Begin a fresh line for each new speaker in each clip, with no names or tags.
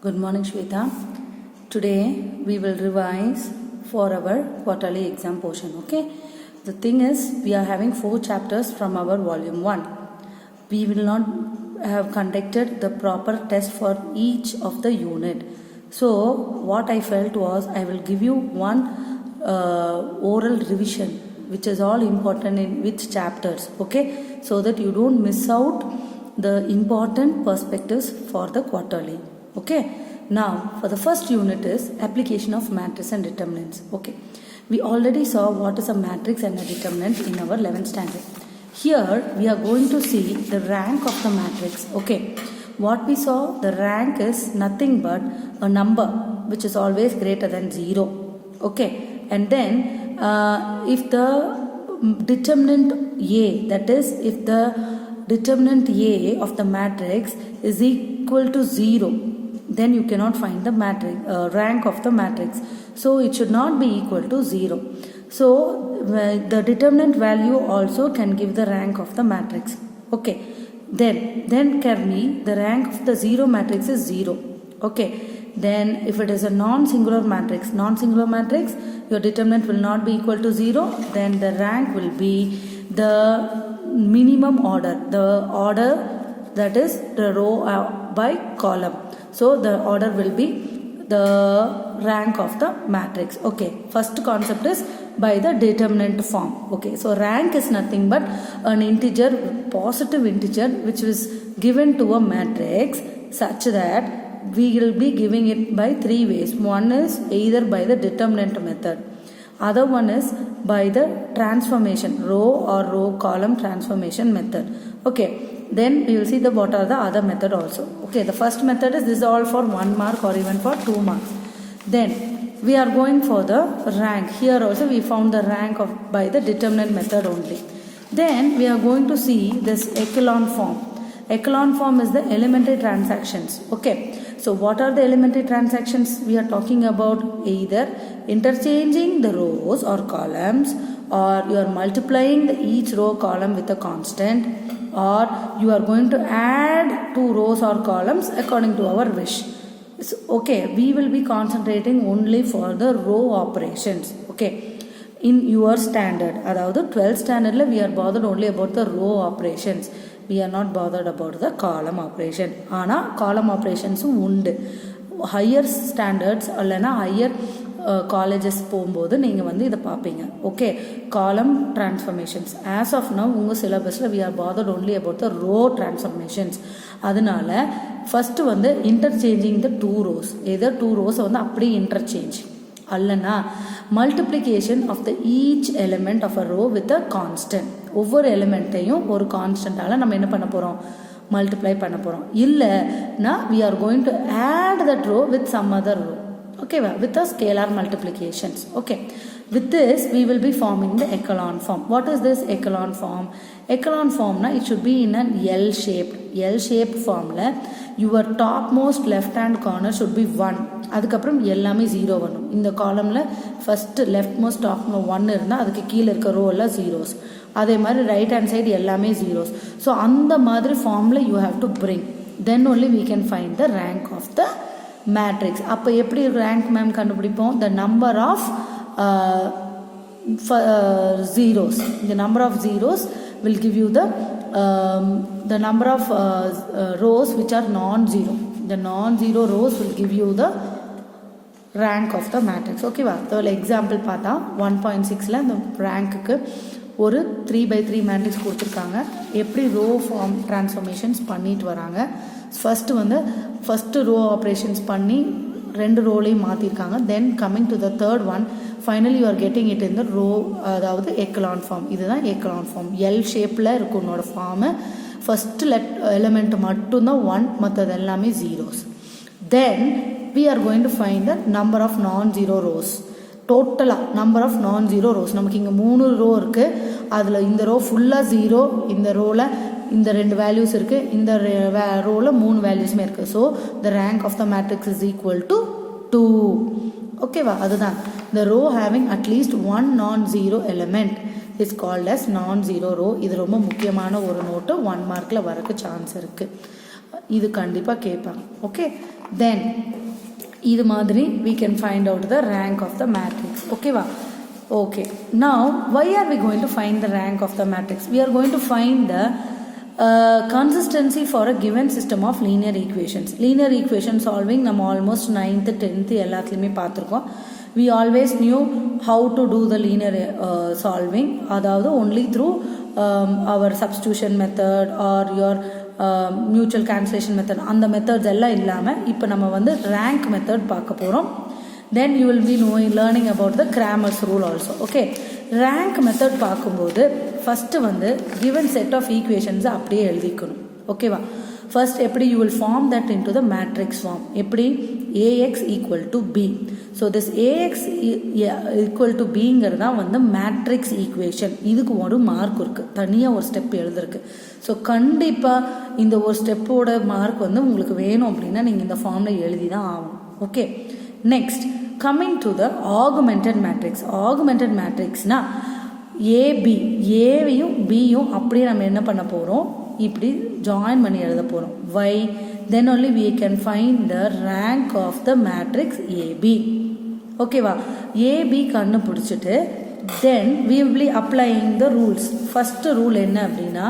Good morning, Shweta. Today we will revise for our quarterly exam portion. Okay. The thing is, we are having 4 chapters from our volume 1. We will not have conducted the proper test for each of the unit. So what I felt was I will give you one oral revision, which is all important in which chapters. Okay. So that you don't miss out the important perspectives for the quarterly. Okay. Now for the first unit is application of matrix and determinants. Okay. We already saw what is a matrix and a determinant in our 11th standard. Here we are going to see the rank of the matrix. Okay. What we saw, the rank is nothing but a number which is always greater than 0. Okay. And then if the determinant A, that is if the determinant A of the matrix is equal to 0, then you cannot find the matrix rank of the matrix. So it should not be equal to 0. So the determinant value also can give the rank of the matrix. Okay. Then Kerni, the rank of the 0 matrix is 0. Okay. Then if it is a non-singular matrix, your determinant will not be equal to 0. Then the rank will be the minimum order, the order that is the row by column. So the order will be the rank of the matrix. Okay. First concept is by the determinant form. Okay. So rank is nothing but an integer, positive integer, which is given to a matrix such that we will be giving it by 3 ways. One is either by the determinant method. Other one is by the transformation, row or row column transformation method. Okay. Then we will see what are the other method also. Okay, the first method is this is all for 1 mark or even for 2 marks. Then we are going for the rank. Here also we found the rank of by the determinant method only. Then we are going to see this echelon form. Echelon form is the elementary transactions. Okay. So what are the elementary transactions? We are talking about either interchanging the rows or columns, or you are multiplying each row column with a constant, or you are going to add 2 rows or columns according to our wish. So, okay, we will be concentrating only for the row operations. Okay. In your standard, around the 12th standard, we are bothered only about the row operations. We are not bothered about the column operation. Ana column operations undu. Higher standards அல்லனா higher colleges போகும்போது நீங்கள் வந்து இதை பார்ப்பீங்க. Okay, column transformations. As of now உங்கள் சிலபஸில் we are bothered only about the row transformations. அதனால first வந்து interchanging the 2 rows. either 2 rows வந்து அப்படியே interchange அல்லனா multiplication of the each element of a row with a constant. ஒவ்வொரு எலிமெண்ட்டையும் ஒரு கான்ஸ்டன்ட்டால் நம்ம என்ன பண்ண போகிறோம், மல்டிப்ளை பண்ண போகிறோம். இல்லைனா we are going to add that row with some other row. Okay, with the scalar multiplications. Okay, with this we will be forming the echelon form. What is this echelon form? Echelon form na it should be in an L-shaped formula. Your topmost left hand corner should be 1. அதுக்கப்புறம் எல்லாமே 0 வரும். இந்த காலமில் first left most top 1 இருந்தால் அதுக்கு கீழே இருக்க row எல்லாம் zeros. அதே மாதிரி ரைட் ஹேண்ட் சைடு எல்லாமே ஜீரோஸ். ஸோ அந்த மாதிரி ஃபார்மில் you have to bring, then only we can find the rank of the matrix. அப்போ எப்படி ரேங்க் மேம் கண்டுபிடிப்போம்? The number of zeros. The number of zeros will give you the number of rows which are non-zero. The non-zero rows will give you the rank of the matrix. Okay va? So example பார்த்தா 1.6ல இந்த ரேங்க்குக்கு ஒரு 3x3 matrix கொடுத்துருக்காங்க. எப்படி row form transformations பண்ணிட்டு வராங்க. First row operations பண்ணி 2 ரோலையும் மாற்றிருக்காங்க. Then coming to the third one, finally you are getting it in the row, அதாவது எக்கலான் ஃபார்ம். இதுதான் எக்கலான் ஃபார்ம். எல் ஷேப்பில் இருக்கும் உன்னோட ஃபார்மு. ஃபஸ்ட்டு எலிமெண்ட் மட்டும்தான் 1, மற்றது எல்லாமே zeros. Then we are going to find the number of non-zero rows. டோட்டலாக number of non-zero rows. நமக்கு இங்கே 3 ரோ இருக்குது. அதில் இந்த ரோ ஃபுல்லாக 0, இந்த ரோவில் இந்த 2 வேல்யூஸ் இருக்குது, இந்த ரோவில் 3 வேல்யூஸுமே இருக்குது. So the rank of the matrix is equal to 2. ஓகேவா? அதுதான் the row having at least one non-zero element is called as non-zero row. இது ரொம்ப முக்கியமான ஒரு நோட்டு, 1 மார்க்கில் வரக்கு சான்ஸ் இருக்குது. இது கண்டிப்பாக கேட்பாங்க. ஓகே, தென் இது மாதிரி we can find out the rank of the matrix. ஓகேவா? Okay, now why are we going to find the rank of the matrix? We are going to find the consistency for a given system of linear equations. Linear equation solving நம்ம almost 9th 10th எல்லாத்துலேயுமே பார்த்துருக்கோம். We always knew how to do the linear solving, அதாவது only through our substitution method or your mutual cancellation method. அந்த methods எல்லாம் இல்லாமல் இப்போ நம்ம வந்து rank method பார்க்க போகிறோம். Then you will be learning about the Cramer's rule also. Okay, rank method பார்க்கும்போது ஃபஸ்ட்டு வந்து given set of equations அப்படியே எழுதிக்கணும். ஓகேவா? ஃபர்ஸ்ட் எப்படி you will form that into the matrix form. எப்படி? ax equal to b. So this ax equal to bங்கிறது தான் வந்து matrix equation. இதுக்கு ஒரு மார்க் இருக்குது, தனியாக ஒரு ஸ்டெப் எழுதிருக்கு. ஸோ கண்டிப்பாக இந்த ஒரு ஸ்டெப்போட மார்க் வந்து உங்களுக்கு வேணும் அப்படின்னா நீங்கள் இந்த ஃபார்மில் எழுதி தான் ஆகணும். Okay, next coming to the augmented matrix. Augmented மேட்ரிக்ஸ்னா ஏபி, ஏவையும் பியும் அப்படியே நம்ம என்ன பண்ண போகிறோம், இப்படி ஜாயின் பண்ணி எழுத போகிறோம். வை? then only we can find the rank of the matrix AB. ஓகேவா? AB கண்டுபிடிச்சிட்டு then we will be applying the rules. first rule என்ன அப்படின்னா,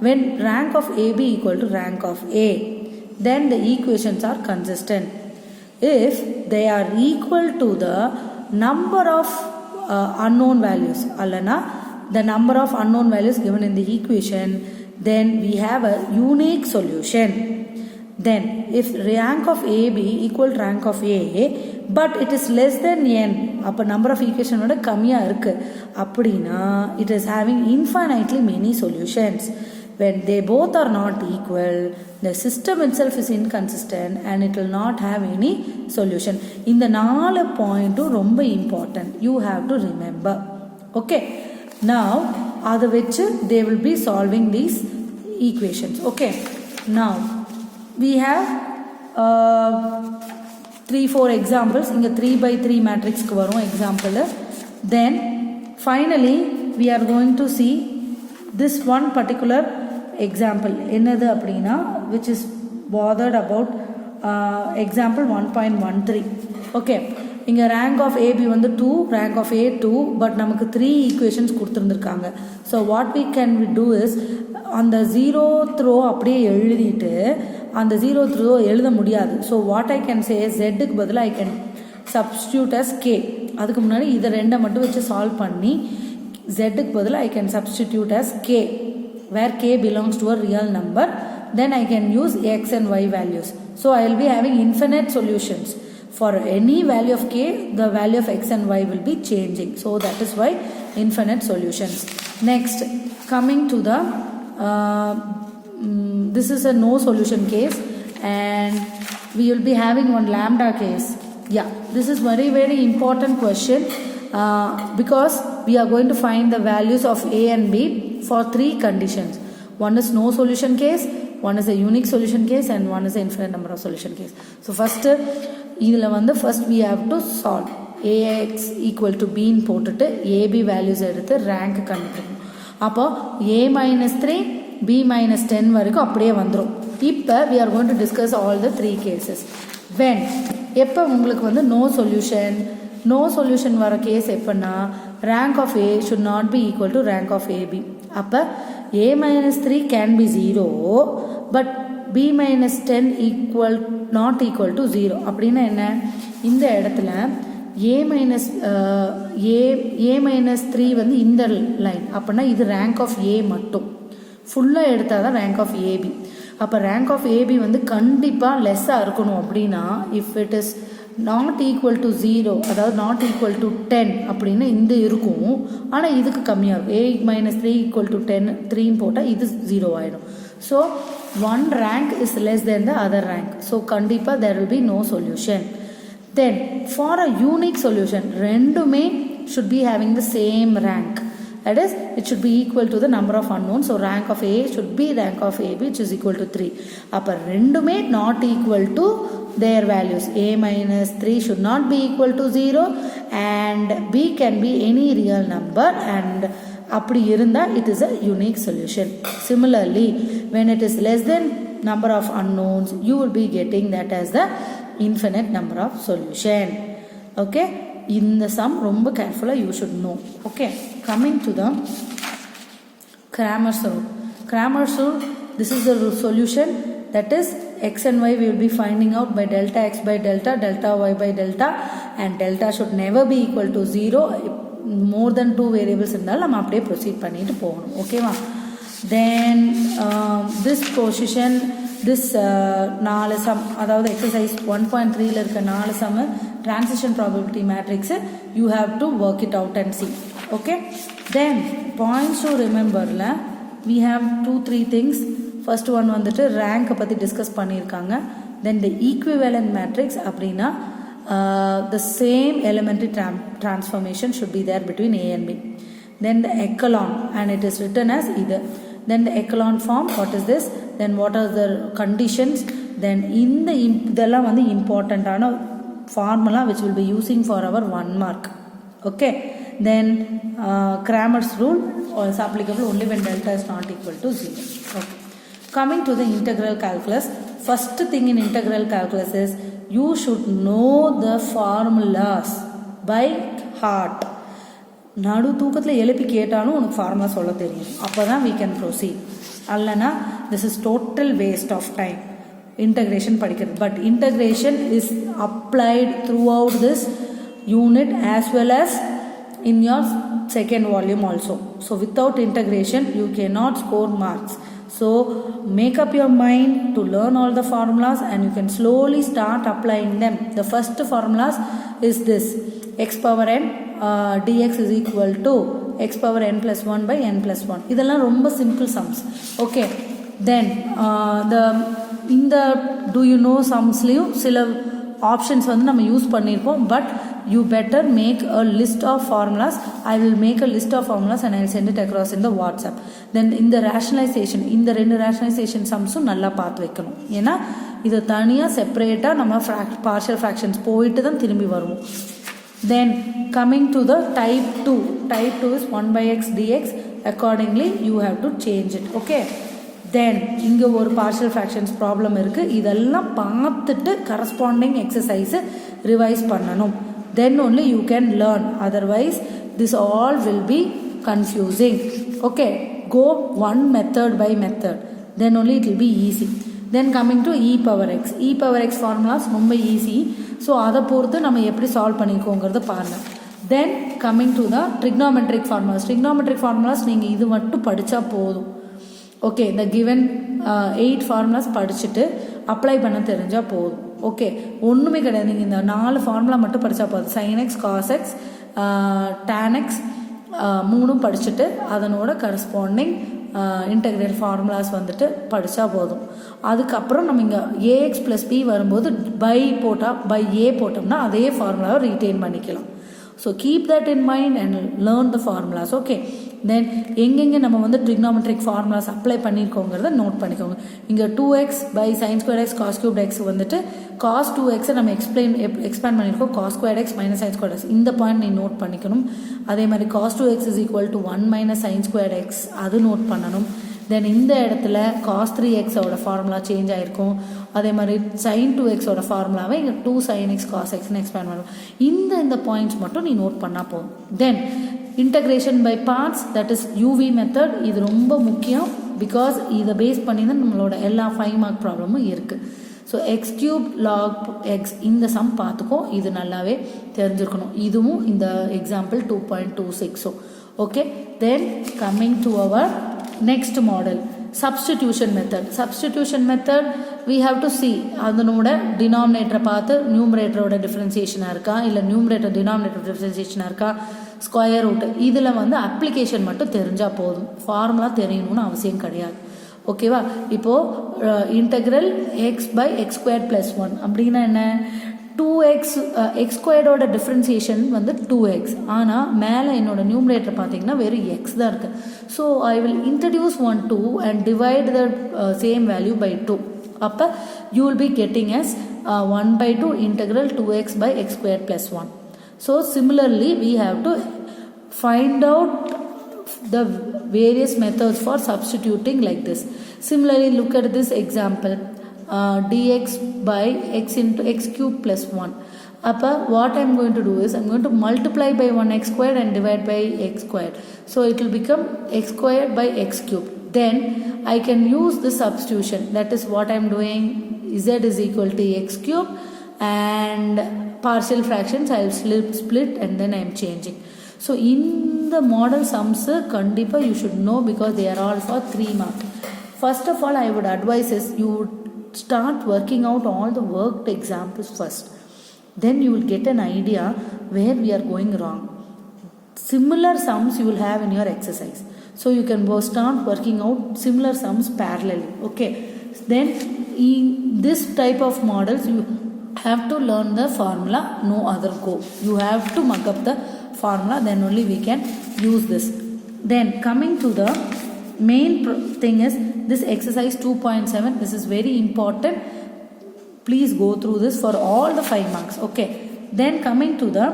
when rank of AB equal to rank of A, then the equations are consistent. If they are equal to the number of unknown values, allana the number of unknown values given in the equation, then we have a unique solution. Then if rank of AB equal to rank of A but it is less than n, அப்போ number of equation விட கம்மியாக இருக்குது அப்படின்னா it is having infinitely many solutions. When they both are not equal, the system itself is inconsistent and it will not have any solution. இந்த 4 பாயிண்ட்டும் ரொம்ப important, you have to remember. Okay, now அதை வச்சு they will be solving these equations. Okay, now we have 3-4 examples. இங்கே 3x3 மேட்ரிக்ஸ்க்கு வரும் example. Then finally we are going to see this one particular example. என்னது அப்படின்னா which is bothered about example 1.13. okay, இங்கே rank of AB வந்து 2, rank of A 2, but நமக்கு 3 equations கொடுத்துருந்துருக்காங்க. so what we can do is அந்த 0th row அப்படியே எழுதிட்டு அந்த 0th row எழுத முடியாது. so what I can say is zக்கு பதிலாக I can substitute as k. அதுக்கு முன்னாடி இதை ரெண்டை மட்டும் வச்சு சால்வ் பண்ணி zக்கு பதிலாக I can substitute as k, where k belongs to a real number. then I can use x and y values. so I will be having infinite solutions. For any value of k, the value of x and y will be changing. so that is why infinite solutions. Next, coming to the this is a no solution case and we will be having one lambda case. Yeah, this is very very important question because we are going to find the values of A and B for 3 conditions. One is no solution case, one is a unique solution case and one is an infinite number of solution case. so first இதில் வந்து first we have to solve ax equal to b ன்னு போட்டுட்டு ab values எடுத்து rank கண்டுபிடிக்கணும். அப்போ a minus 3 b minus 10 வரைக்கும் அப்படியே வந்துடும். இப்போ we are going to discuss all the 3 cases. when எப்போ உங்களுக்கு வந்து no solution வர கேஸ் எப்போன்னா rank of A should not be equal to rank of AB. அப்போ A minus 3 can be 0 but B minus 10 not equal to 0. அப்படின்னா என்ன? இந்த இடத்துல A minus 3 வந்து இந்த லைன், அப்படின்னா இது rank of A மட்டும் ஃபுல்லாக எடுத்தால் தான் rank of AB. அப்போ rank of AB வந்து கண்டிப்பாக லெஸ்ஸாக இருக்கணும். அப்படின்னா if it is not equal to 0, அதாவது not equal to 10 அப்படின்னு இந்த இருக்கும், ஆனால் இதுக்கு கம்மியாக இருக்கும். 8 minus 3 equal to 10 3ன்னு போட்டால் இது 0 ஆகிடும். So one rank is less than the other rank. So கண்டிப்பாக there will be no solution. Then for a unique solution, ரெண்டுமே should be having the same rank. That is, it should be equal to the number of unknowns. So rank of A should be rank of AB, which is equal to 3. அப்போ ரெண்டுமே not equal to their values. A minus 3 should not be equal to 0 and B can be any real number and அப்படி இருந்தால் it is a unique solution. Similarly, when it is less than number of unknowns, you will be getting that as the infinite number of solution. Okay, in the sum ரொம்ப careful you should know. Okay, coming to the Cramer's rule. Cramer's rule, this is the solution, that is x and y we will be finding out by delta x by delta, delta y by delta, and delta should never be equal to 0. more than 2 variables இருந்தால் நம்ம அப்படியே proceed பண்ணிட்டு போகணும். ஓகேவா? Then this position this 4 sum, அதாவது exercise 1.3ல இருக்க 4 sum transition probability matrix you have to work it out and C. Okay, then points to ரிமெம்பர்ல we have 2-3 things. First one வந்துட்டு ரேங்கை பற்றி டிஸ்கஸ் பண்ணியிருக்காங்க. தென் த ஈக்விவேலன்ட் மேட்ரிக்ஸ் அப்படின்னா the same elementary transformation should be there between A and B. Then the echelon, and it is written as either. Then the echelon form, what is this? Then what are the conditions? Then in the இதெல்லாம் வந்து இம்பார்ட்டண்ட்டான formula which will be using for our 1 mark. Okay, then Cramer's rule is applicable only when delta is not equal to 0. Okay, coming to the integral calculus, first thing in integral calculus is you should know the formulas by heart. நடு தூக்கத்தில் எழுப்பி கேட்டாலும் உனக்கு formula சொல்ல தெரியும், அப்போ தான் we can proceed. அல்லனா this is total waste of time integration படிக்கிறது. But integration is applied throughout this unit as well as in your second volume also. So without integration you cannot score marks. So make up your mind to learn all the formulas and you can slowly start applying them. The first formulas is this: x power n dx is equal to x power n plus 1 by n plus 1. இதெல்லாம் ரொம்ப simple sums. Okay, then இந்த do you know sumsலையும் சில options வந்து நம்ம use பண்ணியிருப்போம். But you better make a list of formulas. I will make a list of formulas and I will send it across in the WhatsApp. Then இந்த rationalization, இந்த 2 rationalization sumஸும் நல்லா பார்த்து வைக்கணும். ஏன்னா இது தனியாக செப்பரேட்டாக நம்ம partial fractions போயிட்டு தான் திரும்பி வருவோம். Then coming to the type 2. Type 2 is 1 by x dx. Accordingly you have to change it. Okay, தென் இங்கே ஒரு பார்ஷியல் ஃப்ராக்ஷன்ஸ் ப்ராப்ளம் இருக்குது. இதெல்லாம் பார்த்துட்டு கரஸ்பாண்டிங் எக்ஸசைஸை ரிவைஸ் பண்ணணும். Then only you can learn, otherwise this all will be confusing. Okay, go one method by method, then only it will be easy. Then coming to e power x. E power x formulas ரொம்ப easy. So அதை பொறுத்து நம்ம எப்படி solve பண்ணிக்கோங்கிறத பாருங்கள். Then coming to the trigonometric formulas. Trigonometric formulas நீங்கள் இது மட்டும் படித்தா போதும். ஓகே, இந்த கிவன் 8 ஃபார்முலாஸ் படிச்சுட்டு அப்ளை பண்ண தெரிஞ்சால் போதும். ஓகே, ஒன்றுமே கிடையாது. நீங்கள் இந்த 4 ஃபார்முலா மட்டும் படித்தா போதும். sin x, cos x, tan x 3 படிச்சுட்டு அதனோட கரஸ்பாண்டிங் இன்டெக்ரல் ஃபார்முலாஸ் வந்துட்டு படித்தா போதும். அதுக்கப்புறம் நம்ம இங்கே ஏஎக்ஸ் ப்ளஸ் பி வரும்போது பை ஏ போட்டோம்னா அதே ஃபார்முலாவை ரீட்டைன் பண்ணிக்கலாம். So keep that in mind and learn the formulas. Okay, then எங்கெங்கே நம்ம வந்து ட்ரிக்னாமெட்ரிக் ஃபார்முலாஸ் அப்ளை பண்ணியிருக்கோங்கிறத நோட் பண்ணிக்கோங்க. இங்கே 2x by sine square x cos cube x வந்துட்டு காஸ் 2x நம்ம எக்ஸ்பேண்ட் பண்ணியிருக்கோம். Cos square x minus sine square x, இந்த பாயிண்ட் நீ நோட் பண்ணிக்கணும். அதே மாதிரி cos 2x is equal to 1 minus sine square X, அது நோட் பண்ணணும். தென் இந்த இடத்துல காஸ் 3xோட ஃபார்முலா சேஞ்ச் ஆகிருக்கும். அதே மாதிரி சைன் 2xோட ஃபார்முலாவை இங்கே 2 sin x காஸ் எக்ஸ்னு எக்ஸ்பேண்ட் பண்ணணும். இந்த பாயிண்ட்ஸ் மட்டும் நீ நோட் பண்ணால் போதும். Then integration by parts, that is UV method. இது ரொம்ப முக்கியம், பிகாஸ் இதை பேஸ் பண்ணி தான் நம்மளோட எல்லா 5 மார்க் ப்ராப்ளமும் இருக்குது. So x cube log x, இந்த சம் பார்த்துக்கோ, இது நல்லாவே தெரிஞ்சிருக்கணும். இதுவும் இந்த example 2.26. Okay, then coming to our next model, substitution method. Substitution method we have to see அதனோட டினாமினேட்டரை பார்த்து நியூமரேட்டரோட டிஃப்ரென்சியேஷனாக இருக்கா, இல்லை நியூமரேட்டர் டினாமினேட்டர் டிஃப்ரென்சியேஷனாக இருக்கா, ஸ்கொயர் ரூட், இதில் வந்து அப்ளிகேஷன் மட்டும் தெரிஞ்சால் போதும். ஃபார்முலா தெரியணும்னு அவசியம் கிடையாது. ஓகேவா? இப்போது integral x by x square plus 1 அப்படின்னா என்ன, 2x எக்ஸ் ஸ்கொயர்டோட டிஃப்ரென்சியேஷன் வந்து 2x. ஆனால் மேலே என்னோட நியூமரேட்டர் பார்த்தீங்கன்னா வெறும் x தான் இருக்குது. So I will introduce 1 2 and divide the same value by 2. அப்போ you will be getting s 1 by 2 integral 2x by x square plus 1. So similarly we have to find out the various methods for substituting like this. Similarly, look at this example, dx by x into x cube plus 1. What I am going to do is I am going to multiply by 1x squared and divide by x squared. So it will become x squared by x cubed. Then I can use the substitution. That is what I am doing. Z is equal to x cubed and partial fractions I will split and then I am changing. So in the model sums kandipa you should know because they are all for 3 marks. First of all, I would advise is you would start working out all the worked examples first. Then you will get an idea where we are going wrong. Similar sums you will have in your exercise. So you can start working out similar sums parallelly. Okay. Then in this type of models you have to learn the formula, no other go. You have to mug up the formula, then only we can use this. Then coming to the main thing is this exercise 2.7. This is very important. Please go through this for all the 5 marks. Okay. Then coming to the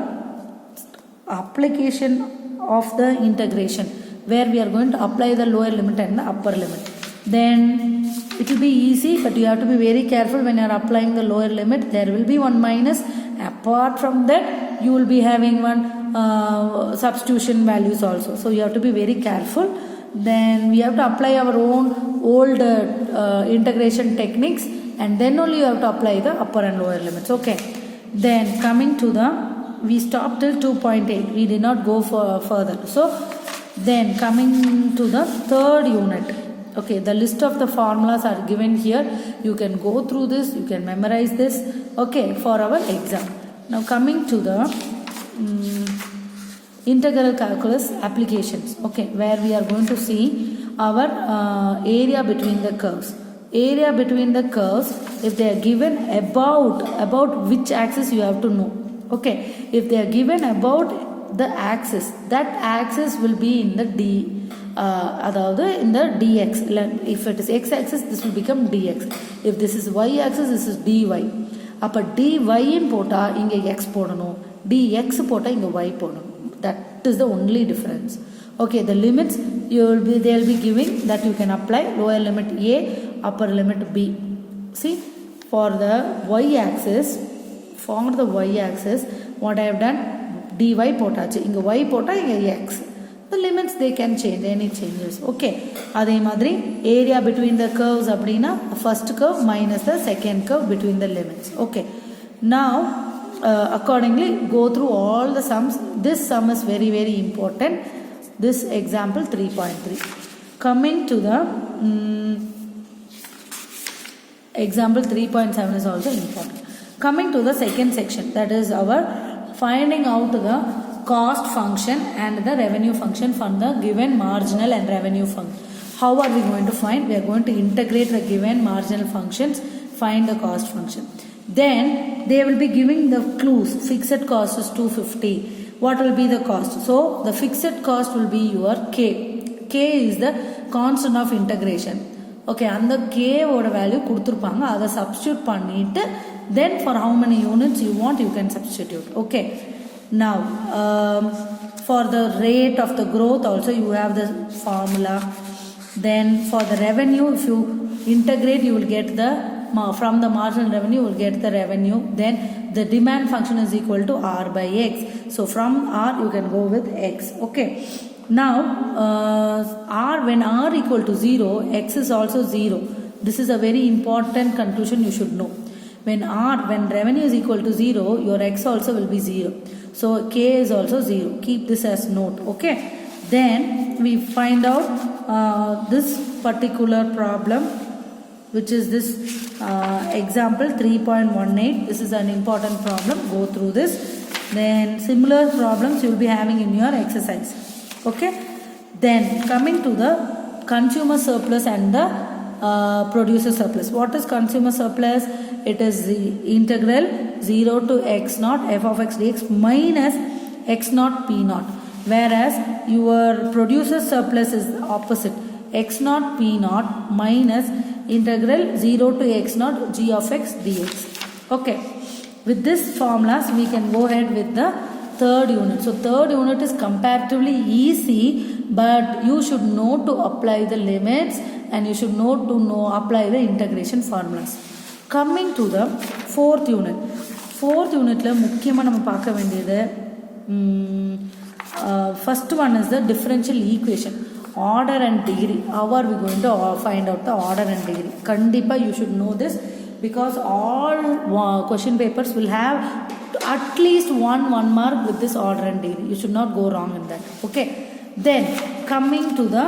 application of the integration where we are going to apply the lower limit and the upper limit. Then it will be easy, but you have to be very careful when you are applying the lower limit. There will be one minus. Apart from that, you will be having one substitution values also. So you have to be very careful. Then we have to apply our own old integration techniques, and then only you have to apply the upper and lower limits. Okay. Then coming to we stopped till 2.8. We did not go further. So then coming to the third unit. Okay, the list of the formulas are given here. You can go through this. You can memorize this. Okay, for our exam. Now coming to the integral calculus applications. Okay, where we are going to see our area between the curves. Area between the curves, if they are given about which axis you have to know. Okay, if they are given about the axis, that axis will be in the in the dx. If it is x axis, this will become dx. If this is y axis, this is dy. அப்ப dy in போட்டா இங்க x போடணும், dx போட்டா இங்க y போடணும். That is the only difference. Okay, the limits they will be giving that you can apply lower limit a, upper limit b. See, for the y axis, what I have done, dy போட்டாச்சு, இங்க y போட்டா இங்க x. The limits they can change, any changes. Okay, அதே மாதிரி area between the curves அப்படினா first curve minus the second curve between the limits. Okay, now accordingly go through all the sums. This sum is very very important. This example 3.3. Coming to the example 3.7 is also important. Coming to the second section, that is our finding out the cost function and the revenue function from the given marginal and revenue function. How are we going to find? We are going to integrate the given marginal functions, find the cost function. Then they will be giving the clues. Fixed cost is 250. What will be the cost? So the fixed cost will be your k. K is the constant of integration. Okay, and the k oda value kuduthirupanga, adha substitute pannittu then for how many units you want you can substitute. Okay, now for the rate of the growth also you have the formula. Then for the revenue, if you integrate you will get the from the marginal revenue you will get the revenue. Then the demand function is equal to r by x. So from r you can go with x. Okay, now when r equal to 0, x is also 0. This is a very important conclusion you should know. When revenue is equal to 0, your x also will be 0. So k is also 0. Keep this as note. Okay, then we find out this particular problem, which is this example 3.18. This is an important problem. Go through this. Then similar problems you will be having in your exercise. Okay, then coming to the consumer surplus and the producer surplus. What is consumer surplus? It is the integral 0 to x naught f of x dx minus x naught p naught. Whereas your producer surplus is opposite, x naught p naught minus integral 0 to x naught g of x dx. Okay, with this formulas we can go ahead with the third unit. So third unit is comparatively easy, but you should know to apply the limits and you should know to apply the integration formulas. Coming to the fourth unit. Fourth unitல முக்கியமாக நம்ம பார்க்க வேண்டியது first one is the differential equation. Order and degree. How are we going to find out the order and degree? Kandipa you should know this because all question papers will have at least one mark with this order and degree. You should not go wrong in that. Okay. Then coming to the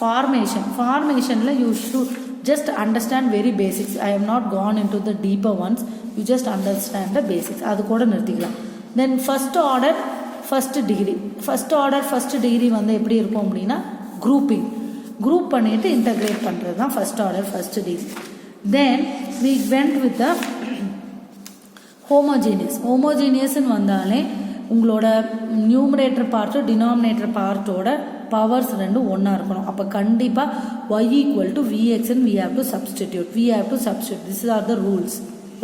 formation. Formation you should just understand very basics. I have not gone into the deeper ones. You just understand the basics. Adu koda nirthikalam. Then first order first degree. First order first degree வந்து எப்படி இருக்கும் அப்படின்னா grouping. Group பண்ணிட்டு integrate பண்ணுறது தான் first order first degree. Then we went with the homogeneous. Homogeneous வந்தாலே உங்களோட numerator part denominator பார்ட்டோட powers ரெண்டும் ஒன்றா இருக்கணும். அப்போ கண்டிப்பாக y equal to vx and we have to substitute. These are the rules.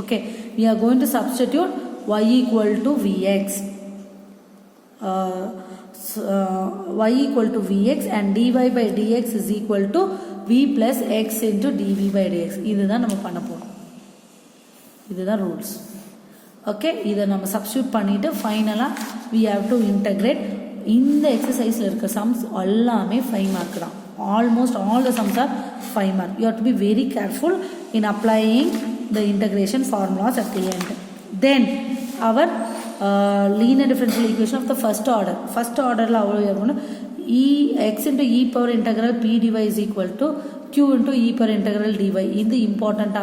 Okay, we are going to substitute y equal to vx. Y equal to vx and dy by dx is equal to v plus x into dv by dx. இதுதான் நம்ம பண்ண போறோம். இதுதான் rules. Okay, இதை நம்ம substitute பண்ணிட்டு ஃபைனலாக we have to integrate. இந்த எக்ஸசைஸில் இருக்க சம்ஸ் எல்லாமே 5 மார்க் தான். Almost all the sums are 5 mark. You have to be very careful in applying the integration formulas at the end. Then our linear differential equation of the first order. First order la x into e power integral p dy is equal to q into e power integral dy. In the important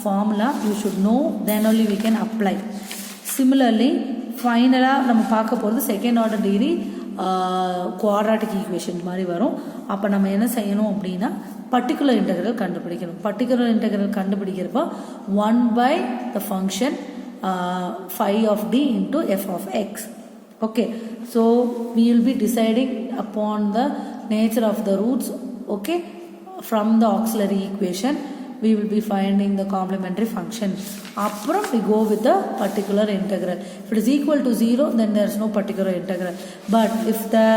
formula you should know, then only we can apply. Similarly finally நம்ம பார்க்க போகிறது second order degree quadratic equation மாதிரி வரும். அப்போ நம்ம என்ன செய்யணும் அப்படின்னா பர்டிகுலர் இன்டெக்ரல் கண்டுபிடிக்கணும். பர்டிகுலர் இன்டெக்ரல் கண்டுபிடிக்கிறப்போ 1 by the function phi of d into f of x. Okay, so we will be deciding upon the nature of the roots. Okay, from the auxiliary equation we will be finding the complementary function. Appuram we go with the particular integral. If it is equal to 0, then there is no particular integral. But if the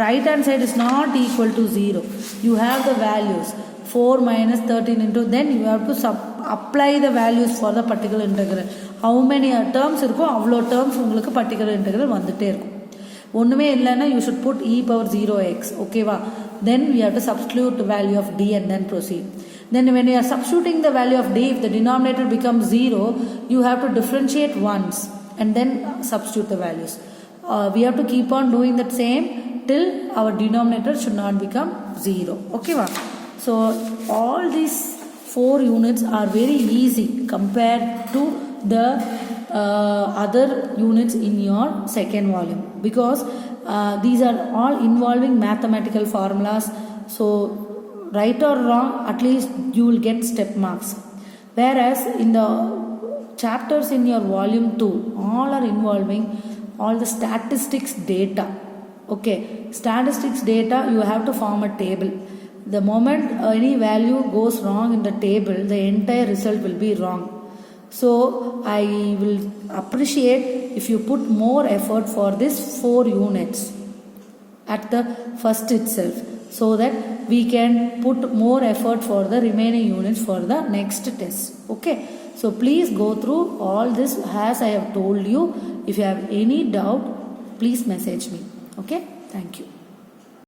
right hand side is not equal to 0, you have the values 4 minus 13 into, then you have to apply the values for the particular integral. How many terms இருக்கோ அவ்வளோ terms உங்களுக்கு particular integral வந்துட்டே இருக்கும். ஒன்றுமே இல்லைன்னா you should put e power 0x. ஓகேவா? Then we have to substitute the value of d and then proceed. Then when you are substituting the value of d, if the denominator becomes 0, you have to differentiate once and then substitute the values. We have to keep on doing that same till our denominator should not become 0. Okay, va? So all these 4 units are very easy compared to the other units in your second volume, because these are all involving mathematical formulas. So right or wrong, at least you will get step marks. Whereas in the chapters in your volume 2, all are involving all the statistics data. Okay, statistics data, you have to form a table. The moment any value goes wrong in the table, the entire result will be wrong. So I will appreciate if you put more effort for this 4 units at the first itself, so that we can put more effort for the remaining units for the next test. Okay, so please go through all this as I have told you. If you have any doubt, please message me. Okay, thank you.